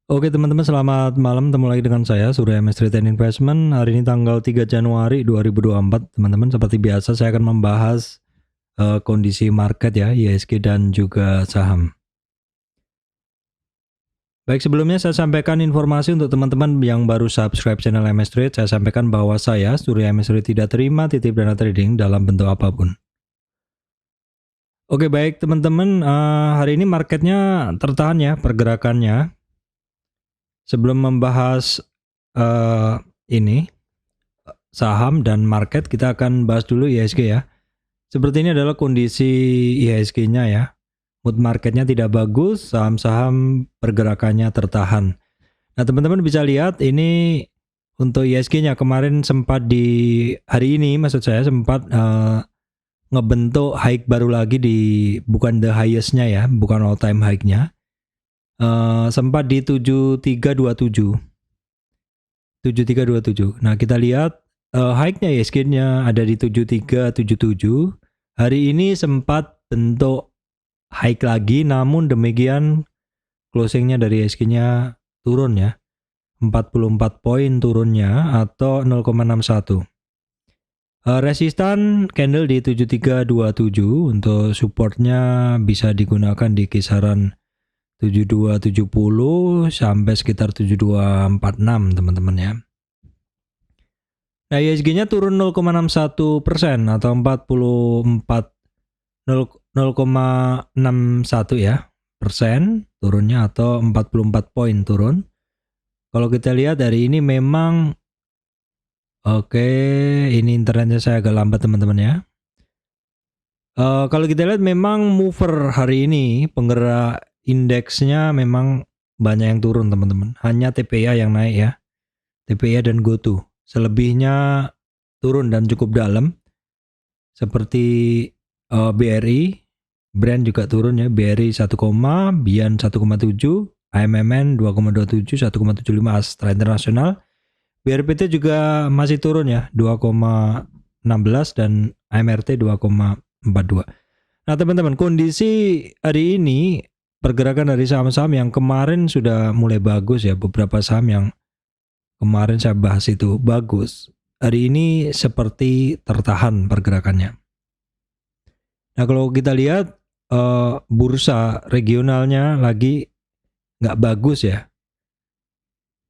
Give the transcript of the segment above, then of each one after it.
Oke teman-teman, selamat malam. Ketemu lagi dengan saya Surya MS Trade and Investment. Hari ini tanggal 3 Januari 2024. Teman-teman, seperti biasa saya akan membahas kondisi market ya, IHSG dan juga saham. Baik, sebelumnya saya sampaikan informasi untuk teman-teman yang baru subscribe channel MS Trade. Saya sampaikan bahwa saya Surya MS Trade tidak terima titip dana trading dalam bentuk apapun. Oke baik teman-teman, hari ini marketnya tertahan ya pergerakannya. Sebelum membahas ini saham dan market, kita akan bahas dulu IHSG ya. Seperti ini adalah kondisi IHSG-nya ya. Mood marketnya tidak bagus, saham-saham pergerakannya tertahan. Nah teman-teman bisa lihat ini untuk IHSG-nya kemarin sempat di hari ini, maksud saya sempat ngebentuk high baru lagi di, bukan the highest-nya ya, bukan all time high-nya. Sempat di 7327. Nah kita lihat high-nya IHSG-nya ada di 7377. Hari ini sempat bentuk high lagi, namun demikian closingnya dari IHSG-nya turun ya, 44 poin turunnya atau 0,61. Resistan candle di 7327, untuk supportnya bisa digunakan di kisaran 7270 sampai sekitar 7246 teman-teman ya. Nah IHSG-nya turun 0,61% atau 0,61 ya persen turunnya, atau 44 poin turun. Kalau kita lihat hari ini memang ini internetnya saya agak lambat teman-teman ya. Kalau kita lihat memang mover hari ini penggerak indeksnya memang banyak yang turun teman-teman. Hanya TPA yang naik ya, TPA dan GoTo. Selebihnya turun dan cukup dalam. Seperti BRI, Brand juga turun ya, BRI 1, Bian 1,7, AMMN 2,27, 1,75 Astra Internasional. BRPT juga masih turun ya, 2,16 dan AMRT 2,42. Nah teman-teman, kondisi hari ini pergerakan dari saham-saham yang kemarin sudah mulai bagus ya, beberapa saham yang kemarin saya bahas itu bagus, hari ini seperti tertahan pergerakannya. Nah kalau kita lihat bursa regionalnya lagi nggak bagus ya.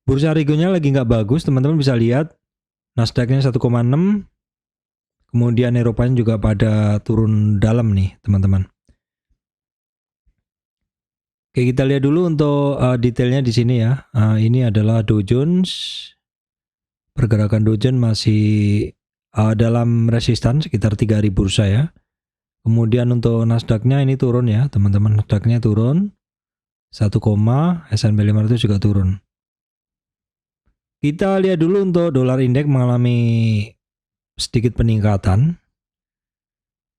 Bursa regionalnya lagi nggak bagus, teman-teman bisa lihat Nasdaq-nya 1,6, kemudian Eropanya juga pada turun dalam nih teman-teman. Oke, kita lihat dulu untuk detailnya di sini ya. Ini adalah Dow Jones. Pergerakan Dow Jones masih dalam resistan sekitar 3000 bursa ya. Kemudian untuk Nasdaq-nya ini turun ya, teman-teman. Nasdaq-nya turun 1, S&P 500 juga turun. Kita lihat dulu untuk dolar indeks mengalami sedikit peningkatan.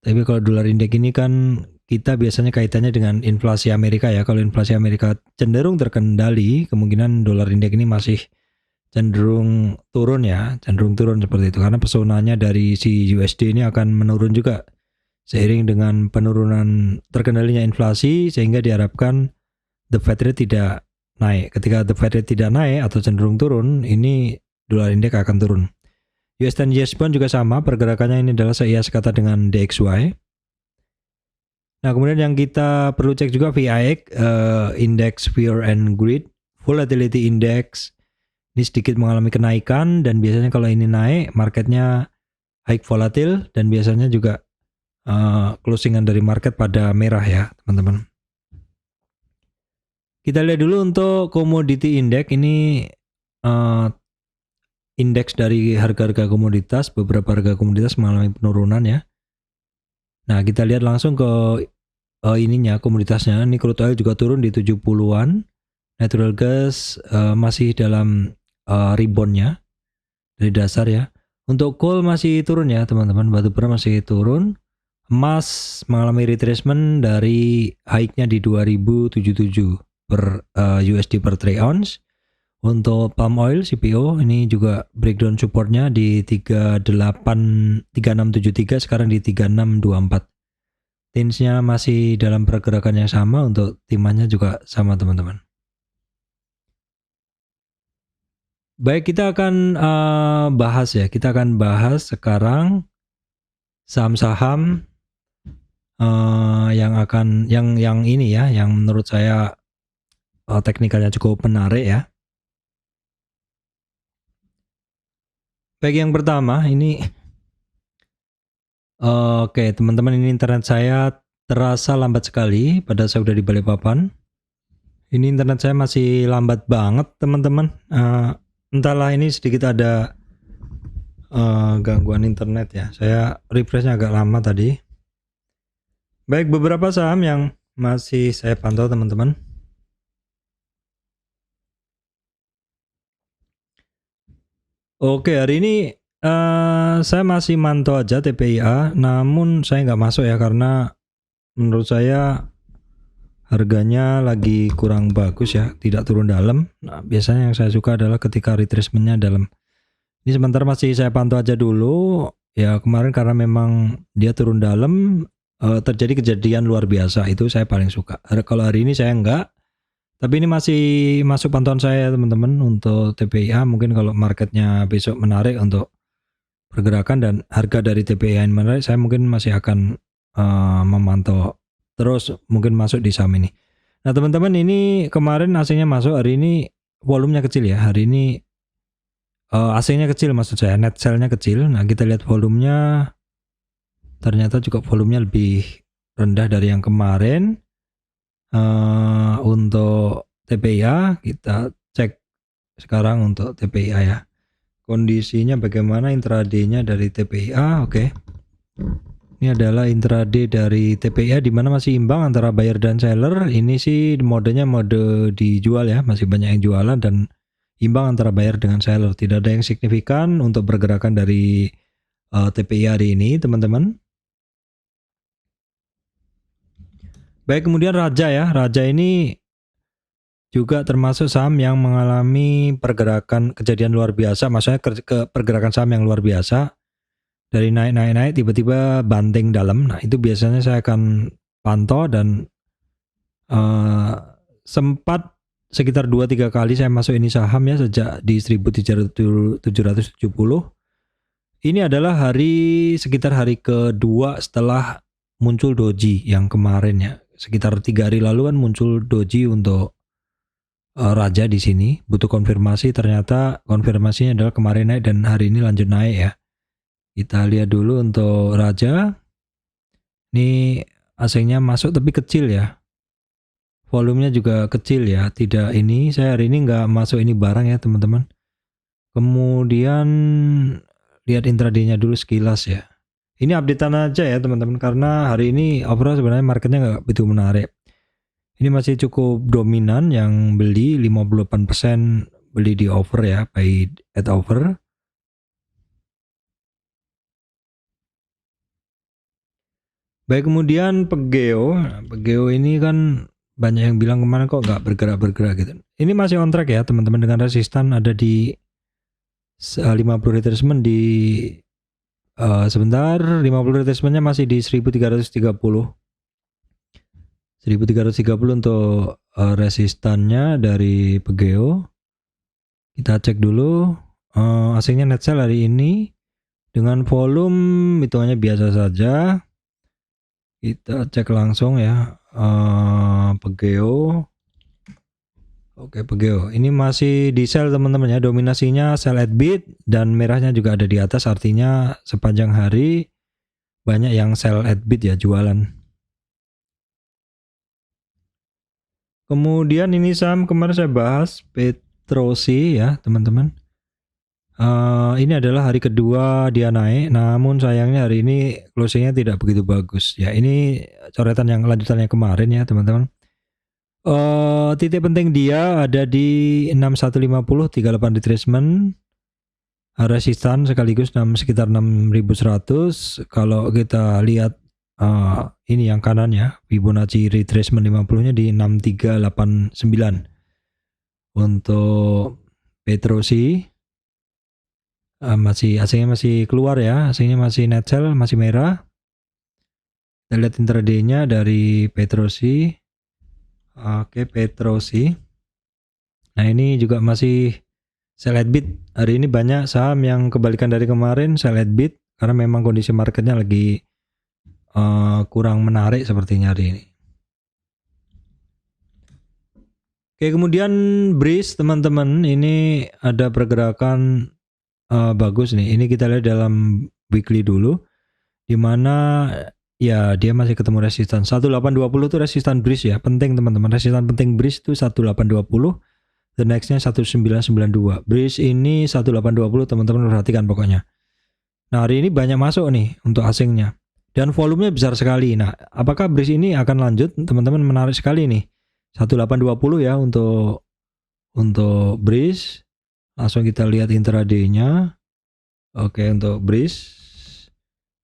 Tapi kalau dolar indeks ini kan kita biasanya kaitannya dengan inflasi Amerika ya. Kalau inflasi Amerika cenderung terkendali, kemungkinan dolar indeks ini masih cenderung turun ya, cenderung turun seperti itu. Karena pesonanya dari si USD ini akan menurun juga seiring dengan penurunan terkendalinya inflasi, sehingga diharapkan the Fed rate tidak naik. Ketika the Fed rate tidak naik atau cenderung turun, ini dolar indeks akan turun. US 10 years bond juga sama, pergerakannya ini adalah seias kata dengan DXY. Nah kemudian yang kita perlu cek juga VIX, Index Fear and Greed, Volatility Index ini sedikit mengalami kenaikan, dan biasanya kalau ini naik marketnya high volatil, dan biasanya juga closingan dari market pada merah ya teman-teman. Kita lihat dulu untuk Commodity Index ini, indeks dari harga-harga komoditas, beberapa harga komoditas mengalami penurunan ya. Nah kita lihat langsung ke ininya komoditasnya. Ini crude oil juga turun di 70-an. Natural gas masih dalam reboundnya dari dasar ya. Untuk coal masih turun ya teman-teman, batu bara masih turun. Emas mengalami retracement dari high-nya di 2077 per USD per troy ounce. Untuk palm oil CPO ini juga breakdown supportnya di 3673, sekarang di 3624. Tinsnya masih dalam pergerakan yang sama, untuk timahnya juga sama teman-teman. Baik, kita akan bahas ya. Kita akan bahas sekarang saham-saham yang ini ya, yang menurut saya teknikalnya cukup menarik ya. Baik, yang pertama ini oke, teman-teman, ini internet saya terasa lambat sekali pada saya udah di Balikpapan. Ini internet saya masih lambat banget, teman-teman. Entahlah, ini sedikit ada gangguan internet ya. Saya refreshnya agak lama tadi. Baik, beberapa saham yang masih saya pantau, teman-teman. Oke, hari ini saya masih mantau aja TPIA, namun saya nggak masuk ya karena menurut saya harganya lagi kurang bagus ya, tidak turun dalam. Nah, biasanya yang saya suka adalah ketika retracementnya dalam. Ini sebentar masih saya pantau aja dulu. Ya, kemarin karena memang dia turun dalam, terjadi kejadian luar biasa, itu saya paling suka. Kalau hari ini saya enggak, tapi ini masih masuk pantauan saya teman-teman untuk TPIA. Mungkin kalau marketnya besok menarik untuk pergerakan dan harga dari TPIA yang menarik, saya mungkin masih akan memantau terus, mungkin masuk di saham ini. Nah teman-teman, ini kemarin asingnya masuk, hari ini volumenya kecil ya. Hari ini asingnya kecil, maksud saya net sell-nya kecil. Nah kita lihat volumenya, ternyata juga volumenya lebih rendah dari yang kemarin. Untuk TPIA kita cek sekarang untuk TPIA ya. Kondisinya bagaimana intraday-nya dari TPIA? Oke. Ini adalah intraday dari TPIA di mana masih imbang antara buyer dan seller. Ini sih modenya mode dijual ya, masih banyak yang jualan dan imbang antara buyer dengan seller. Tidak ada yang signifikan untuk pergerakan dari TPIA hari ini, teman-teman. Baik, kemudian Raja ya. Raja ini juga termasuk saham yang mengalami pergerakan kejadian luar biasa, maksudnya ke pergerakan saham yang luar biasa. Dari naik tiba-tiba banting dalam. Nah itu biasanya saya akan pantau dan sempat sekitar 2-3 kali saya masuk ini saham ya sejak di 1770. Ini adalah sekitar hari kedua setelah muncul doji yang kemarin ya. Sekitar 3 hari lalu kan muncul doji untuk Raja di sini. Butuh konfirmasi, ternyata konfirmasinya adalah kemarin naik dan hari ini lanjut naik ya. Kita lihat dulu untuk Raja. Ini asingnya masuk tapi kecil ya. Volumenya juga kecil ya. Tidak, ini saya hari ini nggak masuk ini barang ya teman-teman. Kemudian lihat intraday-nya dulu sekilas ya. Ini updatean aja ya teman-teman, karena hari ini overall sebenarnya marketnya nggak begitu menarik. Ini masih cukup dominan yang beli, 58% beli di over ya, buy at over. Baik, kemudian Pegeo ini kan banyak yang bilang kemana kok nggak bergerak gitu. Ini masih on track ya teman-teman, dengan resistan ada di 50 retracement di sebentar, 50 retracementnya masih di 1330 untuk resistannya dari Pegeo. Kita cek dulu asingnya net sell hari ini dengan volume hitungannya biasa saja. Kita cek langsung ya Pegeo. Oke, Pegeo ini masih di sell teman-teman ya, dominasinya sell at bid dan merahnya juga ada di atas, artinya sepanjang hari banyak yang sell at bid ya, jualan. Kemudian ini saham kemarin saya bahas, Petrosi ya teman-teman. Ini adalah hari kedua dia naik, namun sayangnya hari ini closingnya tidak begitu bagus ya. Ini coretan yang lanjutannya kemarin ya teman-teman. Titik penting dia ada di 6150, 38 retracement, resistan sekaligus sekitar 6100. Kalau kita lihat ini yang kanan ya, Fibonacci retracement 50-nya di 6389. Untuk Petrosi masih asingnya masih keluar ya, asingnya masih net sell, masih merah. Kita lihat intraday-nya dari Petrosi. Oke, Petrosi. Nah ini juga masih Saya lihat bit hari ini banyak saham yang kebalikan dari kemarin. Saya lihat bit karena memang kondisi marketnya lagi kurang menarik sepertinya hari ini. Oke, kemudian Breeze teman-teman, ini ada pergerakan bagus nih. Ini kita lihat dalam weekly dulu, dimana ya dia masih ketemu resistan 1820 itu resistan Breeze ya, penting teman-teman. Resistan penting Breeze itu 1820. The nextnya 1992. Breeze ini 1820 teman-teman perhatikan pokoknya. Nah hari ini banyak masuk nih untuk asingnya. Dan volumenya besar sekali. Nah apakah Breeze ini akan lanjut teman-teman, menarik sekali nih. 1820 ya untuk Breeze. Langsung kita lihat intraday-nya. Oke untuk Breeze.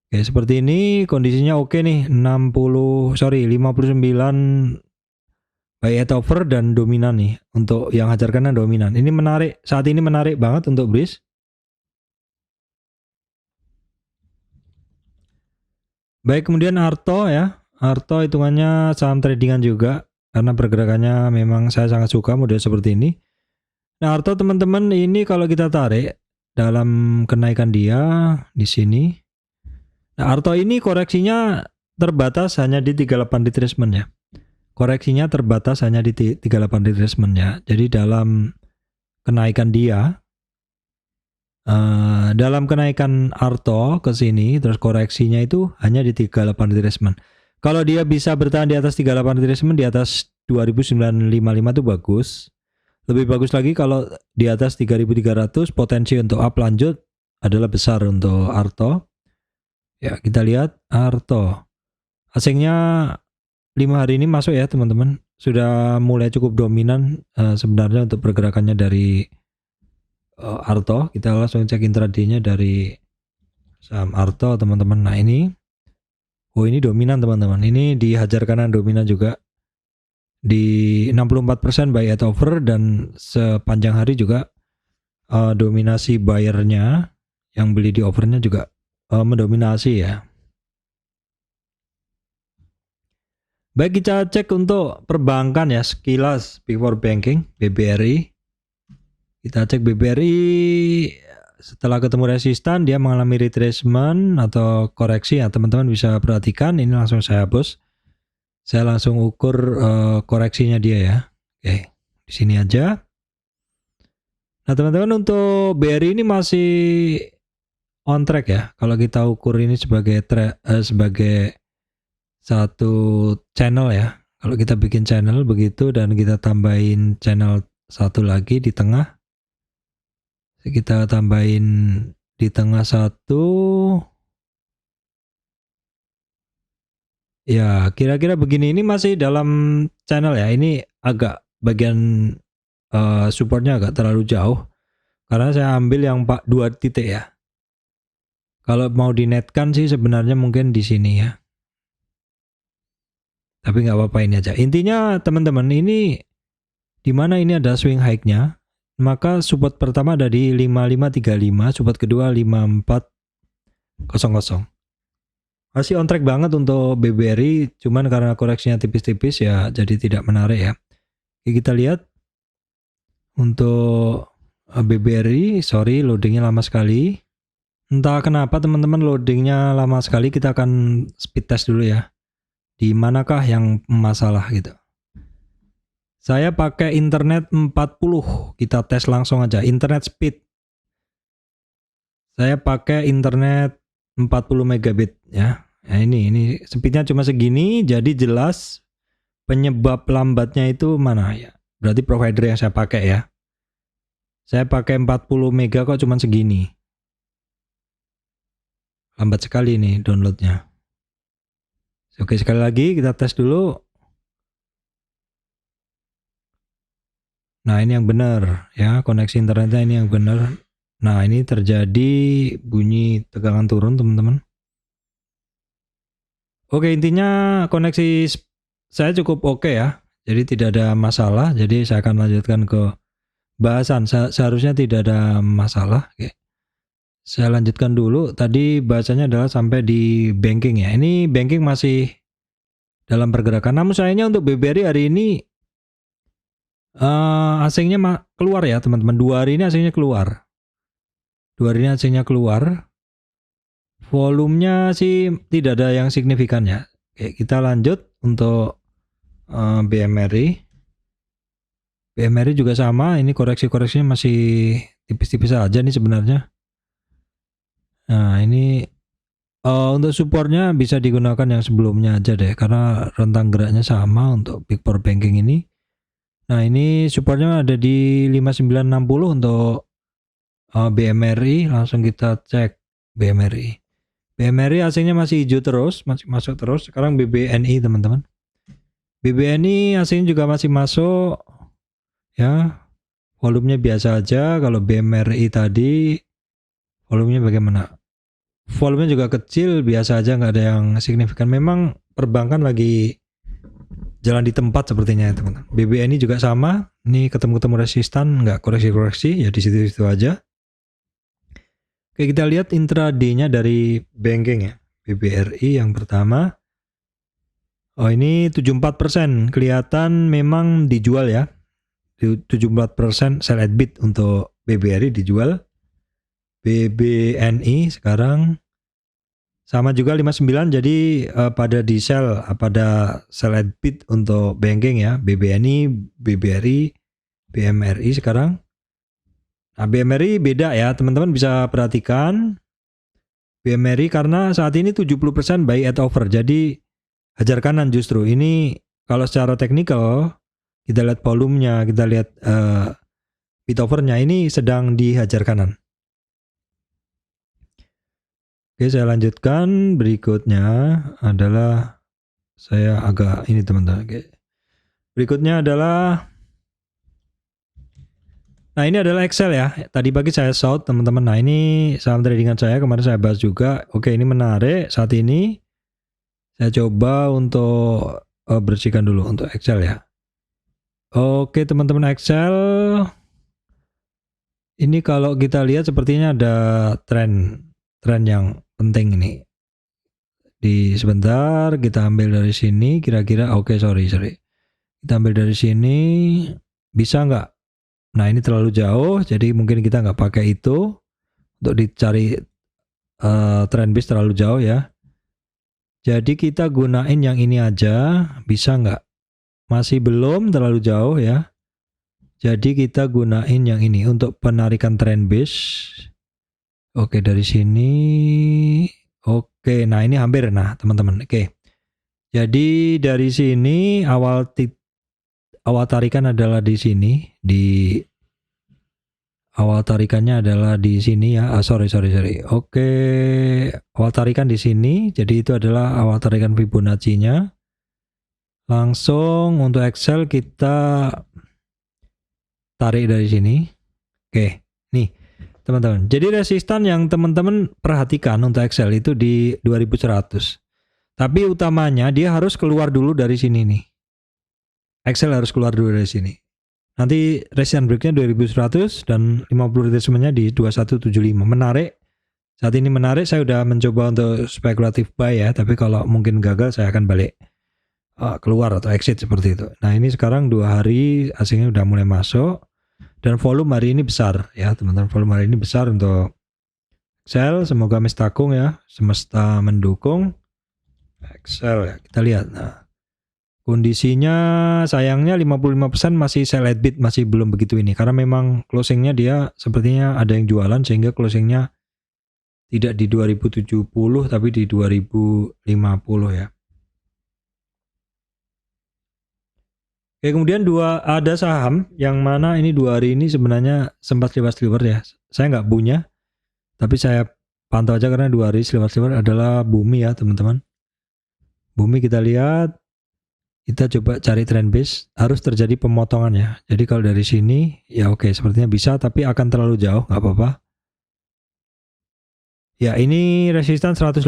Oke seperti ini kondisinya oke nih. 59 buy at over dan dominan nih. Untuk yang hajar kanan dominan. Ini menarik, saat ini menarik banget untuk Breeze. Baik, kemudian Arto ya. Arto hitungannya saham tradingan juga karena pergerakannya memang saya sangat suka model seperti ini. Nah, Arto teman-teman ini kalau kita tarik dalam kenaikan dia di sini. Nah, Arto ini koreksinya terbatas hanya di 38 retracement ya. Koreksinya terbatas hanya di 38 retracement ya. Jadi dalam kenaikan dia dalam kenaikan Arto ke sini terus koreksinya itu hanya di 38 retracement. Kalau dia bisa bertahan di atas 38 retracement di atas 2955 itu bagus. Lebih bagus lagi kalau di atas 3300 potensi untuk up lanjut adalah besar untuk Arto. Ya, kita lihat Arto. Asingnya 5 hari ini masuk ya, teman-teman. Sudah mulai cukup dominan sebenarnya untuk pergerakannya dari Arto. Kita langsung cek intraday-nya dari saham Arto teman-teman. Nah ini dominan teman-teman. Ini dihajar kanan dominan juga di 64% buy at over dan sepanjang hari juga dominasi buyernya yang beli di overnya juga mendominasi ya. Baik, kita cek untuk perbankan ya sekilas before banking BBRI. Kita cek BBRI setelah ketemu resistan dia mengalami retracement atau koreksi ya, teman-teman bisa perhatikan. Ini langsung saya hapus. Saya langsung ukur koreksinya dia ya. Oke, di sini aja. Nah, teman-teman untuk BRI ini masih on track ya. Kalau kita ukur ini sebagai sebagai satu channel ya. Kalau kita bikin channel begitu dan kita tambahin channel satu lagi di tengah. Kita tambahin di tengah satu. Ya, kira-kira begini. Ini masih dalam channel ya. Ini agak bagian supportnya agak terlalu jauh. Karena saya ambil yang 2 titik ya. Kalau mau dinetkan sih sebenarnya mungkin di sini ya. Tapi nggak apa-apa ini aja. Intinya teman-teman ini dimana ini ada swing high-nya. Maka support pertama ada di 5535, support kedua 5400. Masih on track banget untuk BBRI, cuman karena koreksinya tipis-tipis ya jadi tidak menarik ya. Oke, kita lihat untuk BBRI, sorry loadingnya lama sekali. Entah kenapa teman-teman loadingnya lama sekali, kita akan speed test dulu ya. Di manakah yang masalah gitu. Saya pakai internet 40, kita tes langsung aja. Internet speed. Saya pakai internet 40 megabit ya. Nah ini speednya cuma segini, jadi jelas penyebab lambatnya itu mana ya. Berarti provider yang saya pakai ya. Saya pakai 40 mega kok cuma segini. Lambat sekali nih downloadnya. Oke, sekali lagi kita tes dulu. Nah ini yang benar ya, koneksi internetnya ini yang benar. Nah ini terjadi bunyi tegangan turun teman-teman. Oke, intinya koneksi saya cukup oke ya. Jadi tidak ada masalah. Jadi saya akan lanjutkan ke bahasan. Seharusnya tidak ada masalah. Oke. Saya lanjutkan dulu. Tadi bahasanya adalah sampai di banking ya. Ini banking masih dalam pergerakan. Namun sayangnya untuk BBRI hari ini asingnya keluar ya teman-teman. 2 hari ini asingnya keluar. 2 hari ini asingnya keluar. Volumenya sih tidak ada yang signifikan ya. Oke, kita lanjut untuk BMRI. BMRI juga sama, ini koreksi-koreksinya masih tipis-tipis aja nih sebenarnya. Nah ini untuk supportnya bisa digunakan yang sebelumnya aja deh, karena rentang geraknya sama untuk Big Four Banking ini. Nah ini supportnya ada di 5960 untuk BMRI, langsung kita cek BMRI. BMRI asingnya masih hijau terus, masih masuk terus. Sekarang BBNI teman-teman. BBNI asingnya juga masih masuk ya, volumenya biasa aja. Kalau BMRI tadi volumenya bagaimana? Volumenya juga kecil, biasa aja, nggak ada yang signifikan. Memang perbankan lagi jalan di tempat sepertinya ya teman-teman. BBNI juga sama, ini ketemu-ketemu resistan, nggak koreksi-koreksi, ya di situ-situ aja. Oke, kita lihat intraday-nya dari banking ya. BBRI yang pertama. Oh ini 74%, kelihatan memang dijual ya. 74% sell at bid untuk BBRI dijual. BBNI sekarang sama juga 59, jadi pada di sell, pada sell at bid untuk banking ya. BBNI, BBRI, BMRI sekarang. Nah BMRI beda ya teman-teman, bisa perhatikan BMRI karena saat ini 70% buy at over, jadi hajar kanan justru. Ini kalau secara teknikal kita lihat volumenya, kita lihat bid overnya, ini sedang dihajar kanan. Oke, saya lanjutkan. Berikutnya adalah saya agak ini teman-teman. Oke. Berikutnya adalah, nah ini adalah Excel ya. Tadi pagi saya short teman-teman. Nah ini saham tradingan saya kemarin saya bahas juga. Oke, ini menarik saat ini. Saya coba untuk bersihkan dulu untuk Excel ya. Oke teman-teman, Excel. Ini kalau kita lihat sepertinya ada tren yang penting ini. Di sebentar kita ambil dari sini kira-kira. Oke, sorry. Kita ambil dari sini, bisa nggak? Nah ini terlalu jauh, jadi mungkin kita nggak pakai itu untuk dicari trend base terlalu jauh ya. Jadi kita gunain yang ini aja, bisa nggak? Masih belum terlalu jauh ya. Jadi kita gunain yang ini untuk penarikan trend base. Oke, dari sini. Oke, nah ini hampir, nah teman-teman. Oke, jadi dari sini awal tarikan adalah di sini, di awal tarikannya adalah di sini ya. Sorry. Oke, awal tarikan di sini. Jadi itu adalah awal tarikan Fibonacci-nya. Langsung untuk Excel kita tarik dari sini. Oke, nih teman-teman. Jadi resistan yang teman-teman perhatikan untuk Excel itu di 2100. Tapi utamanya dia harus keluar dulu dari sini nih. Excel harus keluar dulu dari sini. Nanti resistance breaknya 2100 dan 50 retracement-nya di 2175. Menarik. Saat ini menarik, saya udah mencoba untuk spekulatif buy ya, tapi kalau mungkin gagal saya akan balik keluar atau exit seperti itu. Nah ini sekarang 2 hari asingnya udah mulai masuk dan volume hari ini besar ya teman-teman. Volume hari ini besar untuk Excel. Semoga mistakung ya, semesta mendukung Excel ya. Kita lihat. Nah kondisinya sayangnya 55% masih sell at bid, masih belum begitu ini. Karena memang closingnya dia sepertinya ada yang jualan sehingga closingnya tidak di 2070 tapi di 2050 ya. Oke, kemudian ada saham yang mana ini 2 hari ini sebenarnya sempat sliver ya. Saya nggak punya, tapi saya pantau aja karena 2 hari sliver adalah Bumi ya teman-teman. Bumi kita lihat. Kita coba cari trend base, harus terjadi pemotongan ya. Jadi kalau dari sini ya oke, sepertinya bisa tapi akan terlalu jauh, nggak apa-apa. Ya ini resistan 108.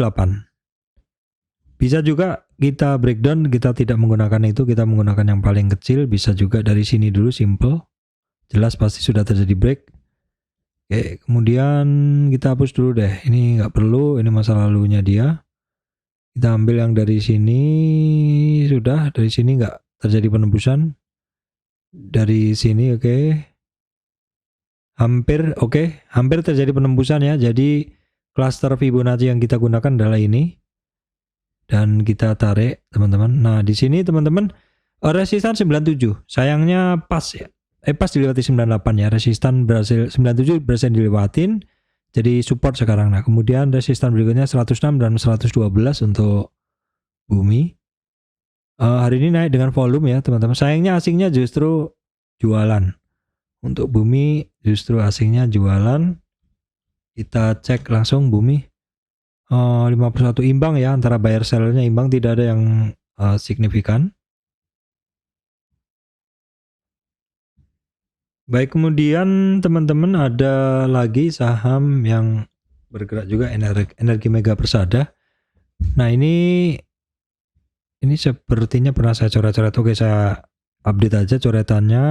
Bisa juga kita breakdown, kita tidak menggunakan itu, kita menggunakan yang paling kecil. Bisa juga dari sini dulu, simple. Jelas pasti sudah terjadi break. Oke, kemudian kita hapus dulu deh. Ini nggak perlu, ini masa lalunya dia. Kita ambil yang dari sini, sudah dari sini nggak terjadi penembusan. Dari sini oke. Hampir terjadi penembusan ya. Jadi cluster Fibonacci yang kita gunakan adalah ini. Dan kita tarik teman-teman. Nah di sini teman-teman resistan 97. Sayangnya pas ya. Pas dilewati 98 ya. Resistan berhasil 97 berhasil dilewatin. Jadi support sekarang. Nah kemudian resistan berikutnya 106 dan 112 untuk bumi. Hari ini naik dengan volume ya teman-teman. Sayangnya asingnya justru jualan. Untuk bumi justru asingnya jualan. Kita cek langsung bumi. 51 imbang ya, antara buyer sellernya imbang, tidak ada yang signifikan. Baik, kemudian teman-teman ada lagi saham yang bergerak juga, Energi Mega Persada. Nah ini sepertinya pernah saya coret-coret. Oke, saya update aja coretannya.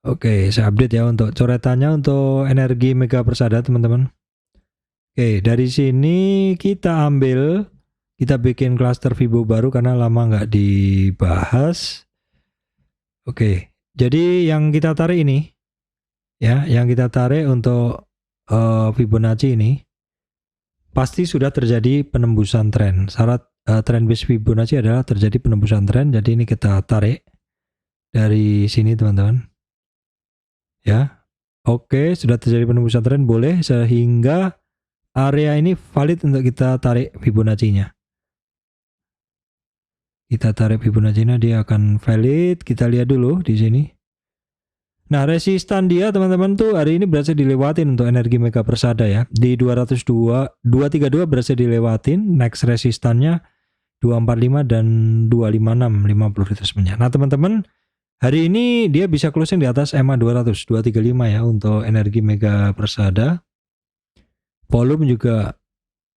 Oke, saya update ya untuk coretannya untuk Energi Mega Persada teman-teman. Oke, dari sini kita ambil, kita bikin cluster Fibo baru karena lama nggak dibahas. Oke, jadi yang kita tarik ini, ya, yang kita tarik untuk Fibonacci ini, pasti sudah terjadi penembusan tren. Syarat trend base Fibonacci adalah terjadi penembusan tren. Jadi ini kita tarik dari sini teman-teman. Ya, oke, sudah terjadi penembusan tren, boleh, sehingga area ini valid untuk kita tarik Fibonacci-nya. Kita tarik Fibonacci-nya, dia akan valid. Kita lihat dulu di sini. Nah, resistan dia teman-teman tuh hari ini berhasil dilewatin untuk Energi Mega Persada ya. Di 232 berhasil dilewatin. Next resistannya 245 dan 256, 50 retracement-nya. Nah, teman-teman, hari ini dia bisa closing di atas MA 200, 235 ya untuk Energi Mega Persada. Volume juga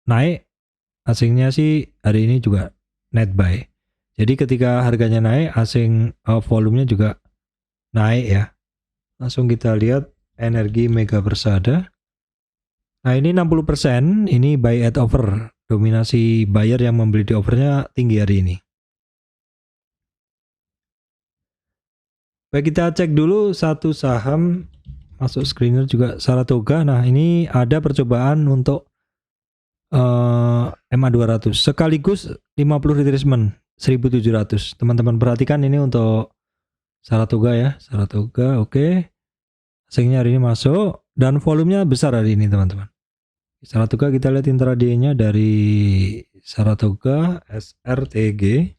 naik. Asingnya sih hari ini juga net buy. Jadi ketika harganya naik, asing volumenya juga naik ya. Langsung kita lihat Energi Mega Persada. Nah ini 60%, ini buy at over. Dominasi buyer yang membeli di overnya tinggi hari ini. Baik, kita cek dulu satu saham, masuk screener juga, Saratoga. Nah ini ada percobaan untuk MA 200 sekaligus 50 retracement 1700. Teman-teman perhatikan ini untuk Saratoga ya, Saratoga. Oke. Asingnya hari ini masuk dan volumenya besar hari ini teman-teman. Saratoga kita lihat intraday-nya dari Saratoga SRTG.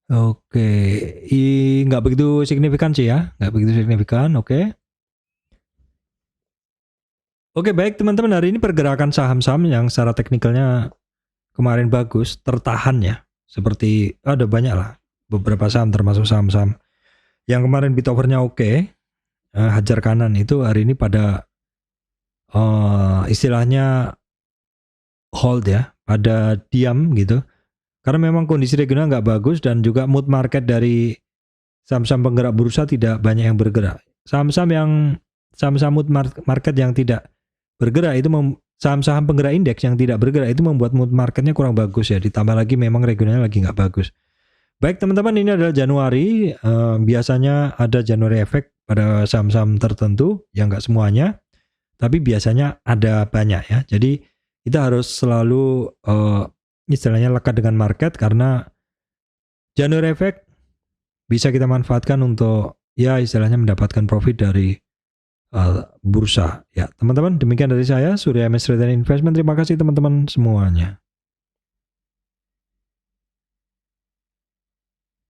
Oke, nggak begitu signifikan sih ya, nggak begitu signifikan. Oke. Oke, baik teman-teman, hari ini pergerakan saham-saham yang secara teknikalnya kemarin bagus, tertahan ya. Seperti ada banyak lah, beberapa saham termasuk saham-saham yang kemarin bid overnya oke, hajar kanan itu hari ini pada istilahnya hold ya, pada diam gitu. Karena memang kondisi regional nggak bagus dan juga mood market dari saham-saham penggerak bursa tidak banyak yang bergerak. Saham-saham mood market yang tidak bergerak itu saham-saham penggerak indeks yang tidak bergerak itu membuat mood marketnya kurang bagus ya. Ditambah lagi memang regionalnya lagi nggak bagus. Baik teman-teman, ini adalah Januari. Biasanya ada Januari efek pada saham-saham tertentu, yang nggak semuanya, tapi biasanya ada banyak ya. Jadi kita harus selalu istilahnya lekat dengan market, karena Januari efek bisa kita manfaatkan untuk ya istilahnya mendapatkan profit dari bursa ya teman-teman. Demikian dari saya, Surya MS Trader Investment. Terima kasih teman-teman semuanya.